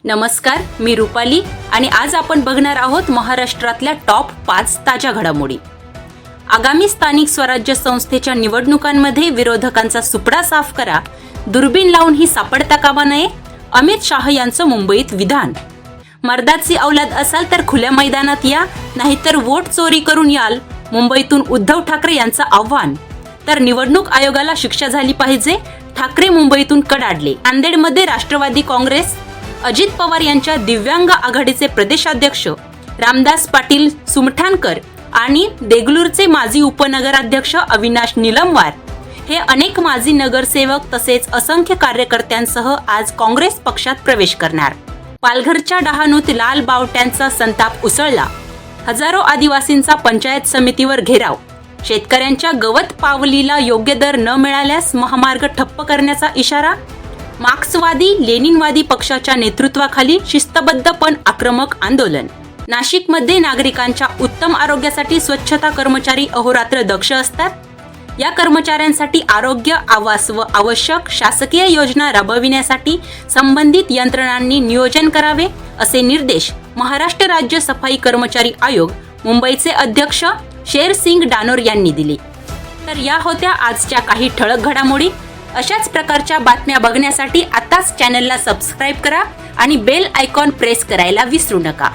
नमस्कार, मी रुपाली आणि आज आपण बघणार आहोत महाराष्ट्रातल्या टॉप 5 ताज्या घडामोडी. आगामी स्थानिक स्वराज्य संस्थेच्या निवडणुकांमध्ये विरोधकांचा सुपडा साफ करा, दुर्बीण लावून ही सापडता कामा नये, अमित शाह यांचं मुंबईत विधान. मर्दाची औलाद असाल तर खुल्या मैदानात या, नाहीतर वोट चोरी करून याल, मुंबईतून उद्धव ठाकरे यांचं आव्हान. तर निवडणूक आयोगाला शिक्षा झाली पाहिजे, ठाकरे मुंबईतून कडाडले. नांदेडमध्ये राष्ट्रवादी काँग्रेस अजित पवार यांच्या दिव्यांग आघाडीचे प्रदेशाध्यक्ष रामदास पाटील सुमठाणकर आणि देगलूरचे माजी उपनगराध्यक्ष अविनाश निलमवार हे अनेक माजी नगरसेवक तसेच असंख्य कार्यकर्त्यांसह आज काँग्रेस पक्षात प्रवेश करणार. पालघरच्या डहाणूत लाल बावट्यांचा संताप उसळला. हजारो आदिवासींचा पंचायत समितीवर घेराव. शेतकऱ्यांच्या गवत पावलीला योग्य दर न मिळाल्यास महामार्ग ठप्प करण्याचा इशारा. मार्क्सवादी लेनिनवादी पक्षाच्या नेतृत्वाखाली शिस्तबद्ध पण आक्रमक आंदोलन. नाशिकमध्ये नागरिकांच्या उत्तम आरोग्यासाठी स्वच्छता कर्मचारी अहोरात्र दक्ष असतात. या कर्मचाऱ्यांसाठी आरोग्य, आवास व आवश्यक शासकीय योजना राबविण्यासाठी संबंधित यंत्रणांनी नियोजन करावे, असे निर्देश महाराष्ट्र राज्य सफाई कर्मचारी आयोग मुंबईचे अध्यक्ष शेरसिंग डानोर यांनी दिले. तर या होत्या आजच्या काही ठळक घडामोडी. अशाच प्रकारच्या बातम्या बघण्यासाठी आताच चॅनलला सबस्क्राईब करा आणि बेल आयकॉन प्रेस करायला विसरू नका.